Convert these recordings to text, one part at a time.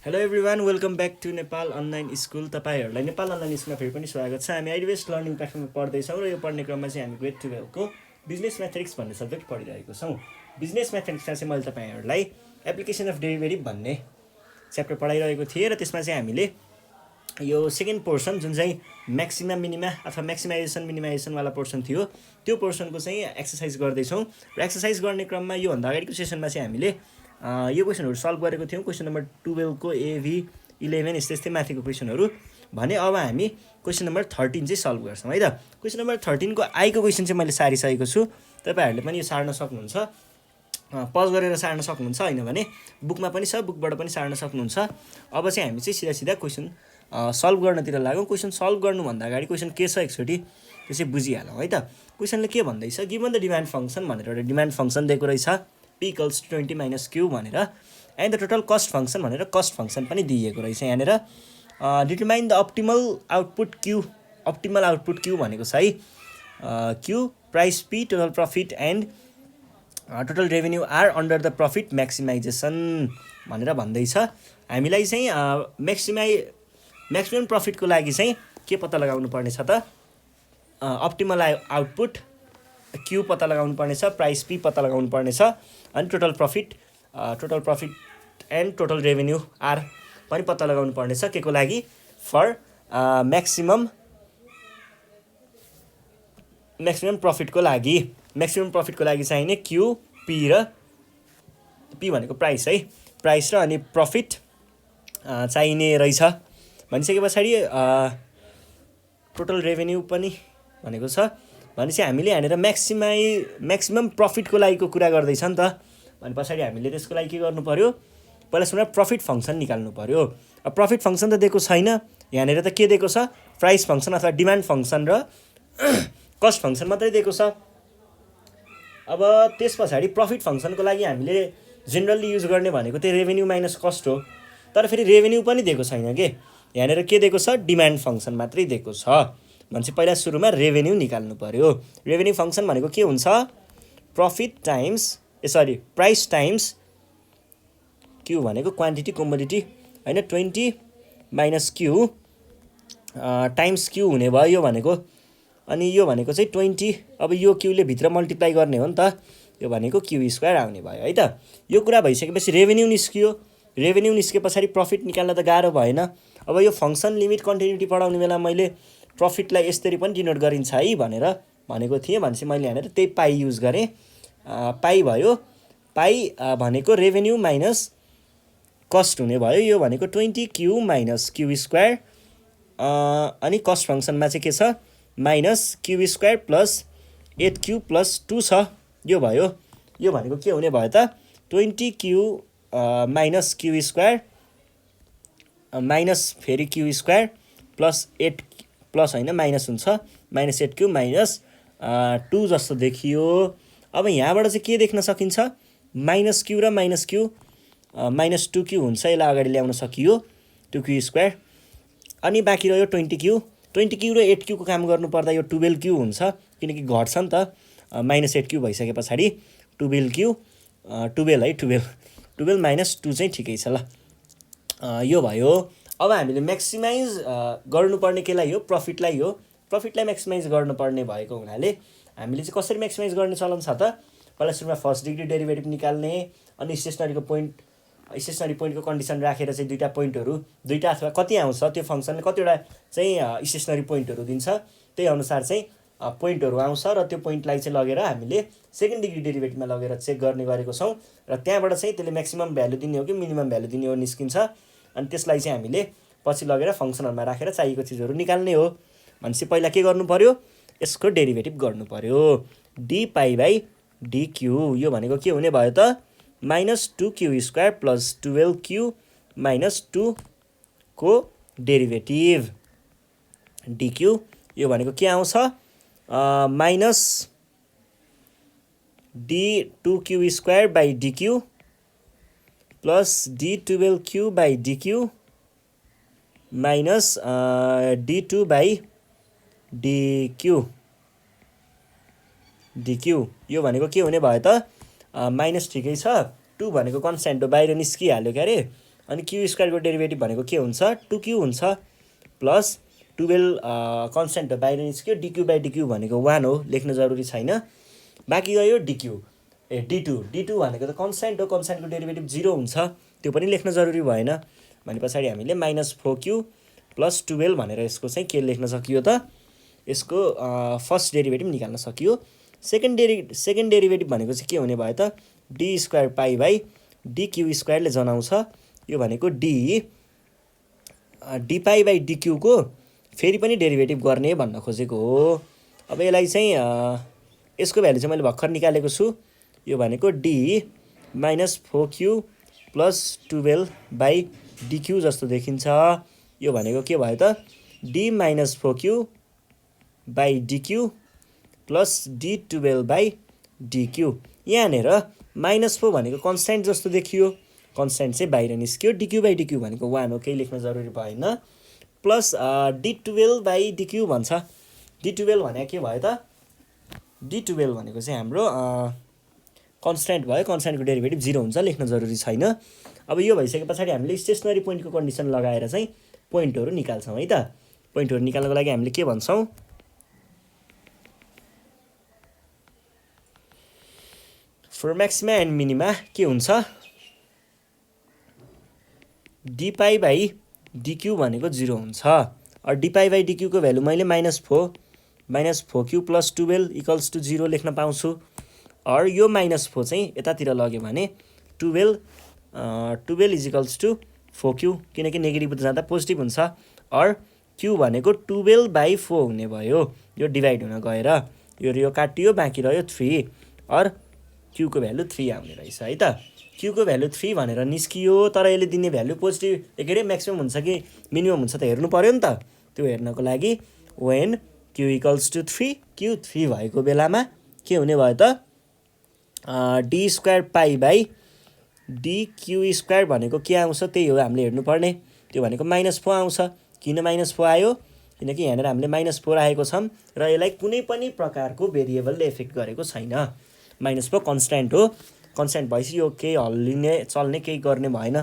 Hello everyone, welcome back to Nepal online school. तपाईँहरूलाई Nepal online स्कुलमा फेरि पनि स्वागत छ। हामी आइडिबेस्ट लर्निङ प्लेटफर्ममा पढ्दैछौँ र यो पढ्ने क्रममा चाहिँ हामी ग्रेड 12को बिजनेस म्याथमेटिक्स भन्ने सब्जेक्ट पढिरहेको छौँ। बिजनेस म्याथमेटिक्समा चाहिँ मैले तपाईँहरूलाई एप्लिकेसन अफ डेरिभेटिभ भन्ने च्याप्टर पढाइरहेको थिएँ र त्यसमा चाहिँ हामीले यो सेकेन्ड पोर्सन जुन चाहिँ म्याक्सिमा मिनिमा अथवा म्याक्सिमाइजेसन मिनिमाइजेसनवाला पोर्सन थियो त्यो पोर्सनको चाहिँ एक्सर्साइज गर्दैछौँ र एक्सर्साइज गर्ने क्रममा योभन्दा अगाडिको सेसनमा चाहिँ हामीले यो क्वेसनहरू सल्भ गरेको थियौँ। क्वेसन नम्बर 12 को एभी 11 यस्तै माथिको क्वेसनहरू भने अब हामी क्वेसन नम्बर 13 चाहिँ सल्भ गर्छौँ है त। क्वेसन नम्बर 13 को आईको क्वेसन चाहिँ मैले सारिसकेको छु। तपाईँहरूले पनि यो सार्न सक्नुहुन्छ, पज गरेर सार्न सक्नुहुन्छ, होइन भने बुकमा पनि छ, बुकबाट पनि सार्न सक्नुहुन्छ। अब चाहिँ हामी चाहिँ सिधा क्वेसन सल्भ गर्नतिर लाग्यौँ। क्वेसन सल्भ गर्नुभन्दा अगाडि क्वेसन के छ एकचोटि त्यो चाहिँ बुझिहालौँ है त। क्वेसनले के भन्दैछ, गिभन द डिमान्ड फङ्सन भनेर एउटा डिमान्ड फङ्सन दिएको रहेछ p equals 20 minus q भनेर, and the total cost function भनेर कस्ट फङ्सन पनि दिएको रहेछ यहाँनिर। Determine the optimal output q, optimal output q भनेको छ है, q price p total profit and total revenue are under the profit maximization भनेर भन्दैछ। हामीलाई चाहिँ म्याक्सिमम प्रफिटको लागि चाहिँ के पत्ता लगाउनु पर्नेछ त, अप्टिमल आउटपुट क्यू पत्ता लगाउनु पर्नेछ, प्राइस पी पत्ता लगाउनु पर्नेछ, अनि total profit and total revenue are पनि पत्ता लगाउनु पर्नेछ। के को लागि, फर म्याक्सिमम प्रफिटको लागि। म्याक्सिमम प्रफिटको लागि चाहिने क्यू पी र पी भनेको प्राइस है, प्राइस र अनि प्रफिट चाहिने रहेछ। भनिसके पछाडि टोटल रेभेन्यू पनि भनेको छ भनेपछि हामीले यहाँनिर म्याक्सिमम प्रफिटको लागिको कुरा गर्दैछ नि त। भने पछाडि हामीले त्यसको लागि के गर्नु पर्यो, पहिला सुरु प्रफिट फङ्सन निकाल्नु पर्यो। अब प्रफिट फङ्सन त दिएको छैन यहाँनिर, त के दिएको छ, प्राइस फङ्सन अथवा डिमान्ड फङ्सन र कस्ट फङ्सन मात्रै दिएको छ। अब त्यस पछाडि प्रफिट फङ्सनको लागि हामीले जेनरली युज गर्ने भनेको त्यो रेभेन्यू माइनस कस्ट हो, तर फेरि रेभेन्यू पनि दिएको छैन के, यहाँनिर के दिएको छ, डिमान्ड फङ्सन मात्रै दिएको छ। भनेपछि पहिला सुरुमा रेभेन्यू निकाल्नु पर्यो। रेभेन्यू फङ्सन भनेको के हुन्छ, प्राइस टाइम्स क्यू भनेको क्वान्टिटी कमोडिटी होइन, 20 माइनस क्यू टाइम्स क्यू हुने भयो यो भनेको, अनि यो भनेको चाहिँ 20, अब यो क्यूले भित्र मल्टिप्लाई गर्ने हो नि त, यो भनेको क्यू स्क्वायर आउने भयो है त। यो कुरा भइसकेपछि रेभेन्यू निस्कियो, रेभेन्यू निस्के पछाडि प्रफिट निकाल्न त गाह्रो भएन। अब यो फङ्सन लिमिट कन्टिन्युटी पढाउने बेला मैले प्रफिटलाई यसरी पनि डिनोट गरिन्छ है भनेर भनेको थिएँ। भनेपछि मैले यहाँनिर त्यही पाई युज गरेँ, पाई भयो। पाई भनेको रेभेन्यू माइनस कस्ट हुने भयो, यो भनेको 20 क्यू माइनस क्यू स्क्वायर, अनि कस्ट फङ्सनमा चाहिँ के छ, minus Q square plus 8q plus 2 छ, यो भयो। यो भनेको के हुने भयो त, 20 Q minus Q square minus फेरि क्यू स्क्वायर प्लस 8 प्लस होइन माइनस हुन्छ, माइनस 8q माइनस 2 जस्तो देखियो। अब यहाँबाट चाहिँ के देख्न सकिन्छ, माइनस क्यू र माइनस क्यू माइनस 2q हुन्छ, यसलाई अगाडि ल्याउन सकियो 2q स्क्वायर, अनि बाँकी रह्यो 20q र 8q को काम गर्नु पर्दा यो 12q हुन्छ, किनकि घट्छ नि त, माइनस 8q भइसके पछाडि 12 माइनस 2 चाहिँ ठिकै छ ल, यो भयो। अब हामीले म्याक्सिमाइज गर्नुपर्ने केलाई हो, प्रफिटलाई हो, प्रफिटलाई म्याक्सिमाइज गर्नुपर्ने भएको हुनाले हामीले चाहिँ कसरी म्याक्सिमाइज गर्ने चलन छ त, पहिला सुरुमा फर्स्ट डिग्री डेरिभेटिभ निकाल्ने, अनि स्टेसनरी पोइन्टको कन्डिसन राखेर चाहिँ दुईटा अथवा कति आउँछ त्यो फङ्सनले कतिवटा चाहिँ स्टेसनरी पोइन्टहरू दिन्छ, त्यही अनुसार चाहिँ पोइन्टहरू आउँछ र त्यो पोइन्टलाई चाहिँ लगेर हामीले सेकेन्ड डिग्री डेरिभेटिभमा लगेर चेक गर्ने गरेको छौँ र त्यहाँबाट चाहिँ त्यसले म्याक्सिमम भ्यालु दिने हो कि मिनिमम भ्यालु दिने हो निस्किन्छ, अनि त्यसलाई चाहिँ हामीले पछि लगेर फङ्सनहरूमा राखेर चाहिएको चिजहरू निकाल्ने हो। भनेपछि पहिला के गर्नु पर्यो, यसको डेरिभेटिभ गर्नु पर्यो, डी पाई बाई डिक्यू, यो भनेको के हुने भयो त, minus 2q square plus 12q minus 2 को डेरिभेटिभ डिक्यू, यो भनेको के आउँछ, minus d2q square by dQ plus d12q by dQ minus d2 by dQ, यो भनेको के हुने भयो त, माइनस ठिकै छ, 2 भनेको कन्स्ट्यान्ट हो, बाहिर निस्किहाल्यो क्या अरे। अनि क्यु स्क्वायरको डेरिभेटिभ भनेको के हुन्छ, 2q हुन्छ प्लस 12 कन्स्ट्यान्ट हो, बाहिर निस्क्यो, dq/dq भनेको 1 हो, लेख्न जरुरी छैन। बाँकी गयो d2 भनेको त कन्स्ट्यान्ट हो, कन्स्ट्यान्टको डेरिभेटिभ 0 हुन्छ, त्यो पनि लेख्न जरुरी भएन। भने पछाडि हामीले -4q प्लस 12 भनेर यसको चाहिँ के लेख्न सकियो त, यसको फर्स्ट डेरिभेटिभ निकाल्न सकियो। सेकेन्ड डेरिभेटिभ भनेको चाहिँ के हुने भयो त, d²π/dq² ले जनाउँछ। यो भनेको dπ/dq को फेरि पनि डेरिभेटिभ गर्ने भन्न खोजेको हो। अब यसलाई चाहिँ यसको भ्यालु चाहिँ मैले भर्खर निकालेको छु। यो भनेको d-4q प्लस 12/dq जस्तो देखिन्छ। यो भनेको के भयो त, d-4q/dq प्लस d12/dq। यहाँनिर -4 भनेको कन्स्ट्यान्ट जस्तो देखियो, कन्स्ट्यान्ट चाहिँ बाहिर निस्क्यो, dq/dq भनेको 1 हो, केही लेख्न जरुरी भएन। प्लस d12/dq भन्छ। d12 भनेको के भयो त, d12 भनेको चाहिँ हाम्रो कन्स्ट्यान्ट भयो, कन्स्ट्यान्टको डेरिभेटिभ 0 हुन्छ, लेख्न जरुरी छैन। अब यो भइसके पछाडि हामीले स्टेसनरी पोइन्टको कन्डिसन लगाएर चाहिँ पोइन्टहरू निकाल्छौँ है त। पोइन्टहरू निकाल्नको लागि हामीले के भन्छौँ, फर म्याक्सिमा एन्ड मिनिमा के हुन्छ, dπ/dq भनेको 0 हुन्छ। और dπ/dq को भ्यालु मैले -4q प्लस 12 इक्वल्स टु 0 लेख्न पाउँछु। और यो -4 चाहिँ यतातिर लग्यो भने 12 इज इक्वल्स टु 4q, किनकि नेगेटिभ जाँदा पोजिटिभ हुन्छ। और q भनेको 12/4 हुने भयो, यो डिभाइड हुन गएर यो काटियो, बाँकी रह्यो 3। और q को भ्यालु 3 आउने रहेछ है त। q को भ्यालु 3 भनेर निस्कियो, तर यसले दिने भ्यालु पोजिटिभ के अरे म्याक्सिमम हुन्छ कि मिनिमम हुन्छ त हेर्नु पर्यो नि त। त्यो हेर्नको लागि when q equals to 3, q 3 भएको बेलामा के हुने भयो त, d²π/dq² भनेको के आउँछ त्यही हो हामीले हेर्नुपर्ने। त्यो भनेको -4 आउँछ। किन -4 आयो, किनकि यहाँनिर हामीले -4 राखेको छौँ र यसलाई कुनै पनि प्रकारको भेरिएबलले इफेक्ट गरेको छैन। -4 कन्स्ट्यान्ट हो, कन्स्ट्यान्ट भएपछि यो केही हल्लिने चल्ने केही गर्ने भएन,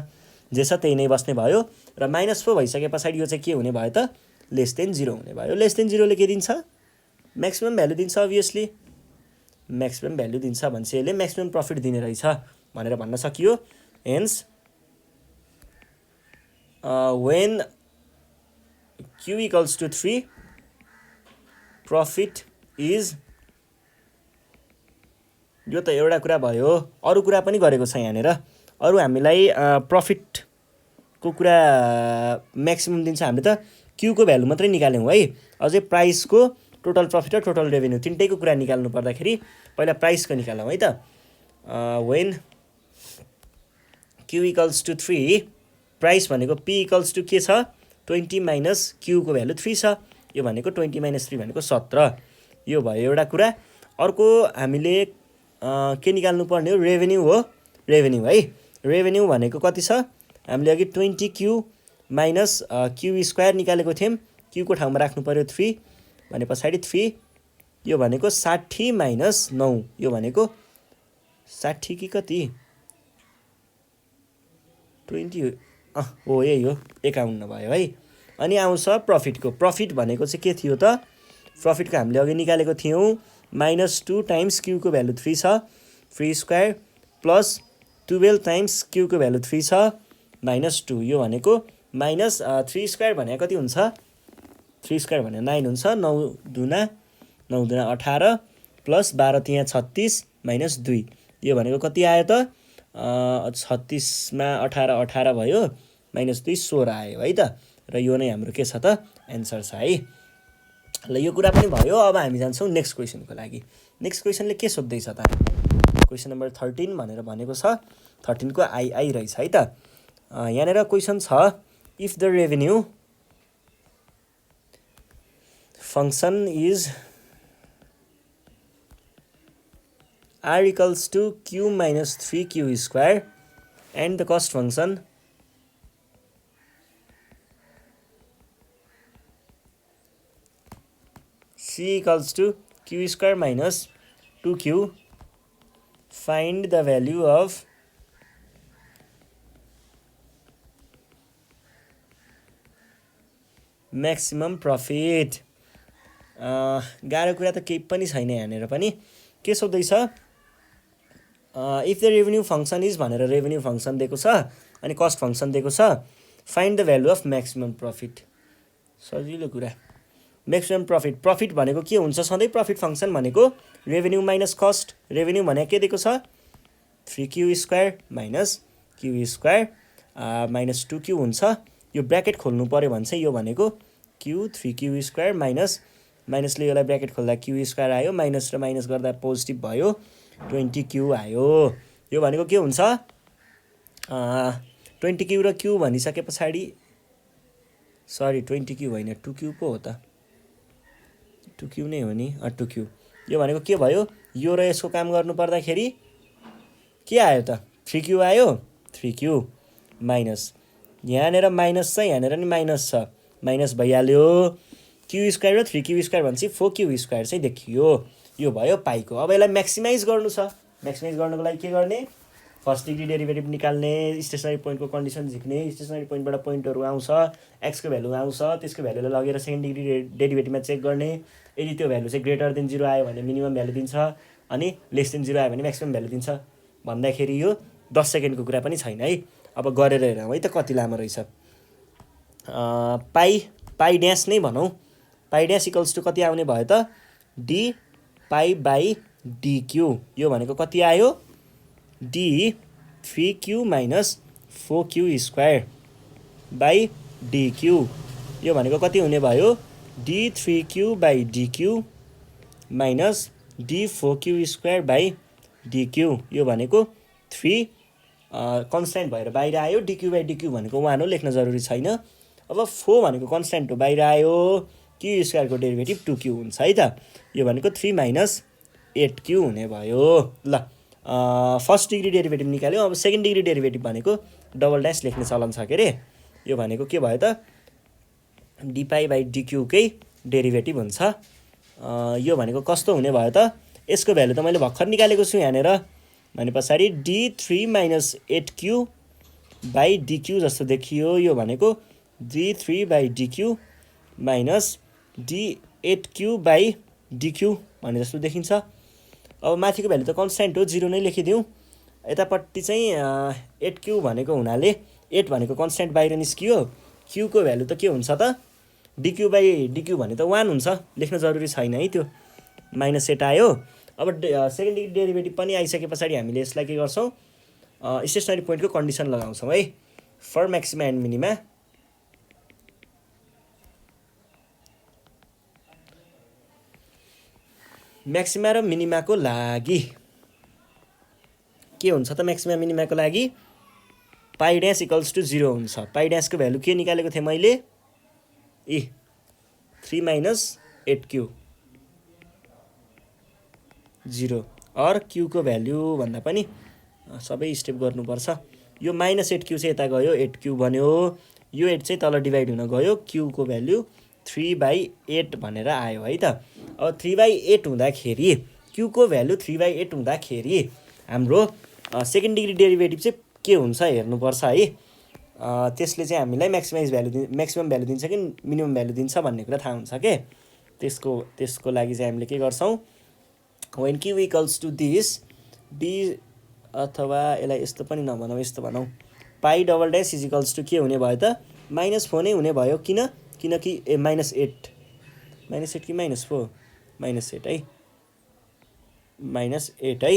जे छ त्यही नै बस्ने भयो। र -4 भइसके पछाडि यो चाहिँ के हुने भयो त, <0 हुने भयो। <0 ले के दिन्छ, म्याक्सिमम भ्यालु दिन्छ। अभियसली म्याक्सिमम भ्यालु दिन्छ भनेपछि यसले म्याक्सिमम प्रफिट दिने रहेछ भनेर भन्न सकियो। Hence when q equals to 3 profit is, यो त एउटा कुरा भयो, अरू कुरा पनि गरेको छ यहाँनिर। अरू हामीलाई प्रफिटको कुरा म्याक्सिमम दिन्छ, हामीले त q को भ्यालु मात्रै निकाल्यौँ है। अझै प्राइसको टोटल प्रफिट र टोटल रेभेन्यू तिनटैको कुरा निकाल्नु पर्दाखेरि पहिला प्राइसको निकालौँ है त। when q equals to 3, price भनेको p इक्वल्स टु के छ, 20 - q को भ्यालु 3 छ। यो भनेको 20 - 3 भनेको 17। यो भयो एउटा कुरा। अर्को हामीले के निकाल्नु पर्ने हो, रेभेन्यू हो, रेभेन्यू है। रेभेन्यू भनेको कति छ, हामीले अघि 20q माइनस q² निकालेको थियौँ, q को ठाउँमा राख्नु पर्यो 3 भने पछाडि 3। यो भनेको 60 - 9, यो भनेको 60 कि कति, 20 हो, यही हो, 51 भयो है। अनि आउँछ प्रफिटको। प्रफिट भनेको चाहिँ के थियो त, प्रफिटको हामीले अघि निकालेको थियौँ -2 टाइम्स q को भ्यालु 3 छ, 3² प्लस 12 टाइम्स q को भ्यालु 3 छ -2। यो भनेको -3² भनेको कति हुन्छ, 3² भने 9 हुन्छ, 9 दुना 18 प्लस 12 त्यहाँ 36 -2। यो भनेको कति आयो त, 36 मा 18 भयो, -2 16 आयो है त। र यो नै हाम्रो के छ त, एन्सर छ है। ल यो कुरा पनि भयो। अब हामी जान्छौँ नेक्स्ट क्वेसनको लागि। नेक्स्ट क्वेसनले के सोध्दैछ त, क्वेसन नम्बर 13 भनेर भनेको छ। 13 को आई रहेछ है त। यहाँनिर क्वेसन छ, if the revenue function is r equals to q - 3q² and the cost function c equals to q² - 2q, find the value of maximum profit. गाह्रो कुरा त केही पनि छैन यहाँनिर पनि। के सोध्दैछ, if the revenue function is भनेर रेभेन्यू फङ्सन दिएको छ अनि कस्ट फङ्सन दिएको छ, find the value of maximum profit. सजिलो कुरा। म्याक्सिमम प्रफिट, प्रफिट भनेको के हुन्छ सधैँ, प्रफिट फङ्सन भनेको रेभेन्यू माइनस कस्ट। रेभेन्यू भनेको के दिएको छ, 3q² minus q² minus 2q हुन्छ। यो ब्र्याकेट खोल्नु पऱ्यो भने चाहिँ यो भनेको q 3q² माइनस माइनसले यसलाई ब्र्याकेट खोल्दा q² आयो, माइनस र माइनस गर्दा पोजिटिभ भयो, 20q आयो। यो भनेको के हुन्छ, 20q र q भनिसके पछाडि, सरी 20q होइन 2q पो हो त, 2q नै हो नि, 2q। यो भनेको के भयो, यो र यसको काम गर्नु पर्दाखेरि के आयो त, 3q आयो, 3q माइनस यहाँनिर माइनस छ, यहाँनिर नि माइनस छ, माइनस भइहाल्यो। q² र 3q² भनेपछि 4q² चाहिँ देखियो। यो भयो पाईको। अब यसलाई म्याक्सिमाइज गर्नु छ। म्याक्सिमाइज गर्नुको लागि के गर्ने, फर्स्ट डिग्री डेरिभेटिभ निकाल्ने, स्टेसनरी पोइन्टको कन्डिसन झिक्ने, स्टेसनरी पोइन्टबाट पोइन्टहरू आउँछ, एक्सको भ्यालु आउँछ, त्यसको भ्यालुलाई लगेर सेकेन्ड डिग्री डेरिभेटिभमा चेक गर्ने। यदि त्यो भ्यालु चाहिँ ग्रेटर देन 0 आयो भने मिनिमम भ्यालु दिन्छ, अनि लेस देन 0 आयो भने म्याक्सिमम भ्यालु दिन्छ। भन्दाखेरि यो 10 सेकेन्डको कुरा पनि छैन है। अब गरेर हेरौँ है त कति लामो रहेछ। पाई ड्यास नै भनौँ, पाई ड्यास इक्वल्स टु कति आउने भयो त, डी पाई बाई डिक्यू। यो भनेको कति आयो, D 3q minus 4q² by dQ. यो भनेको कति हुने भयो, D 3q by dQ minus D 4q² by dQ. यो भनेको 3 कन्सटेन्ट भएर बाहिर आयो, डिक्यू बाई डिक्यू भनेको 1 हो, लेख्न जरुरी छैन। अब 4 भनेको कन्सटेन्ट हो, बाहिर आयो, q² को डेरिभेटिभ 2q हुन्छ है त। यो भनेको 3 माइनस 8q हुने भयो। ल फर्स्ट डिग्री डेरिभेटिभ निकाल्यो। अब सेकेन्ड डिग्री डेरिभेटिभ भनेको डबल ड्यास लेख्ने चलन छ के अरे। यो भनेको के भयो त, डी पाई बाई डिक्यूकै डेरिभेटिभ हुन्छ। यो भनेको कस्तो हुने भयो त, यसको भ्यालु त मैले भर्खर निकालेको छु यहाँनिर, भने पछाडि D 3 minus 8q by dQ जस्तो देखियो। यो भनेको D 3 by dQ minus D 8q by dQ भने जस्तो देखिन्छ। अब माथिको भ्यालु त कन्सटेन्ट हो, 0 नै लेखिदिउँ। यतापट्टि चाहिँ 8q भनेको हुनाले 8 भनेको कन्सटेन्ट बाहिर निस्कियो, q को भ्यालु त के हुन्छ त, डिक्यू बाई डिक्यू भने त 1 हुन्छ, लेख्न जरुरी छैन है त्यो, माइनस 8 आयो। अब सेकेन्ड डिग्री डेरिभेटिभ पनि आइसके पछाडि हामीले यसलाई के गर्छौँ, स्टेसनरी पोइन्टको कन्डिसन लगाउँछौँ है, for maxima and minima. Maxima र मिनिमाको लागि के हुन्छ त, म्याक्सिमा मिनिमाको लागि पाई ड्यास इक्वल्स टु 0 हुन्छ। पाई ड्यासको भ्यालु के निकालेको थिएँ मैले, 3 माइनस 8q 0, और q को भ्यालु भन्दा पनि सबै स्टेप गर्नुपर्छ। यो माइनस 8q चाहिँ यता गयो, 8q बन्यो, यो 8 चाहिँ तल डिभाइड हुन गयो, q को भ्यालु 3/8 भनेर आयो है त। अब 3/8 हुँदाखेरि, q को भ्यालु 3/8 हुँदाखेरि हाम्रो सेकेन्ड डिग्री डेरिभेटिभ चाहिँ के हुन्छ हेर्नुपर्छ है। त्यसले चाहिँ हामीलाई म्याक्सिमम भ्यालु दिन्छ कि मिनिमम भ्यालु दिन्छ भन्ने कुरा थाहा हुन्छ के। त्यसको लागि चाहिँ हामीले के गर्छौँ, when q equals to this, d अथवा यसलाई यस्तो पनि नभनौँ, यस्तो भनौँ, pi double dash is equals to के हुने भयो त, -4 नै हुने भयो। किनकि -8 कि -4, -8 है, -8 है।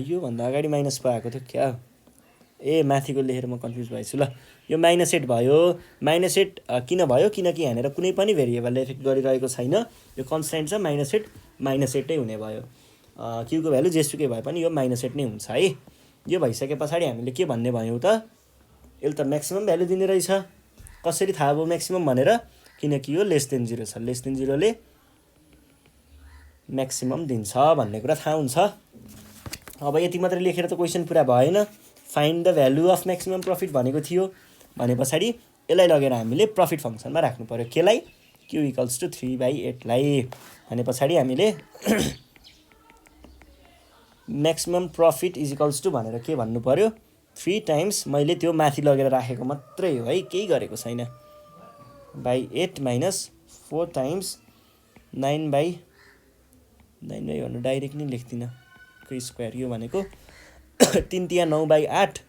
योभन्दा अगाडि माइनस पो आएको थियो क्या, माथिको लेखेर म कन्फ्युज भएछु। ल यो -8 भयो। -8 किन भयो, किनकि यहाँनिर कुनै पनि भेरिएबलले एफेक्ट गरिरहेको छैन, यो कन्सटेन्ट छ, -8 हुने भयो। क्यू को भ्यालु जेसुकै भए पनि यो -8 नै हुन्छ है। यो भइसके पछाडि हामीले के भन्ने भयौँ त, यसले त म्याक्सिमम भ्यालु दिने रहेछ। कसरी थाहा भयो म्याक्सिमम भनेर, किनकि यो लेस देन 0 छ, लेस देन 0 ले म्याक्सिमम दिन्छ भन्ने कुरा थाहा हुन्छ। अब यति मात्रै लेखेर त क्वेसन पुरा भएन। Find the value of maximum profit भनेको थियो, भने पछाडि यसलाई लगेर हामीले प्रफिट फङ्सनमा राख्नु पर्यो। केलाई, q इक्वल्स टु 3/8 लाई। भने पछाडि हामीले maximum profit is equals to भनेर के भन्नु पर्यो, 3 टाइम्स, मैले त्यो माथि लगेर राखेको मात्रै हो है, केही गरेको छैन। बाई 8 माइनस 4 टाइम्स 9/9 भन्नु डाइरेक्ट नै लेख्दिनँ को स्क्वायर यो भनेको 3 तिया 9/8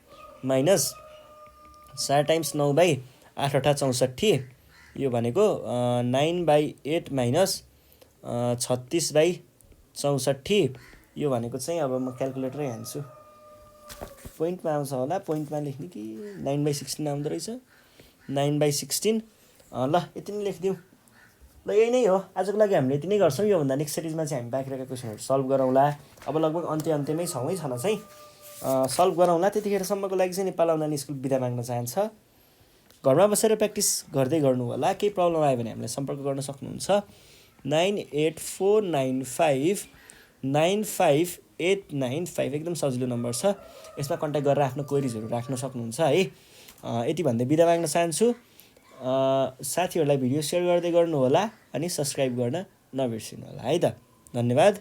माइनस 4 टाइम्स 9/8 8 64 यो भनेको 9/8 माइनस 36/64 यो भनेको चाहिँ अब म क्यालकुलेटरै हान्छु पोइन्टमा आउँछ होला पोइन्टमा लेख्ने कि 9/16 आउँदो रहेछ 9/16 ल यति नै लेखिदिउँ ल यही नै हो आजको लागि हामीले यति नै गर्छौँ योभन्दा नेक्स्ट सिरिजमा चाहिँ हामी बाँकी रहेका क्वेसनहरू सल्भ गरौँला अब लगभग अन्त्यमै छौँ है छन चाहिँ सल्भ गरौँला त्यतिखेरसम्मको लागि चाहिँ नेपाल अनलाइन स्कुल बिदा माग्न चाहन्छ घरमा बसेर प्र्याक्टिस गर्दै गर्नु होला केही प्रब्लम आयो भने हामीलाई सम्पर्क गर्न सक्नुहुन्छ 9849595895 एकदम सजिलो नम्बर छ यसमा कन्ट्याक्ट गरेर आफ्नो क्वेरिजहरू राख्न सक्नुहुन्छ है यति भन्दै बिदा माग्न चाहन्छु साथीहरूलाई भिडियो सेयर गर्दै गर्नु होला अनि सब्सक्राइब गर्न नबिर्सिनु होला है त धन्यवाद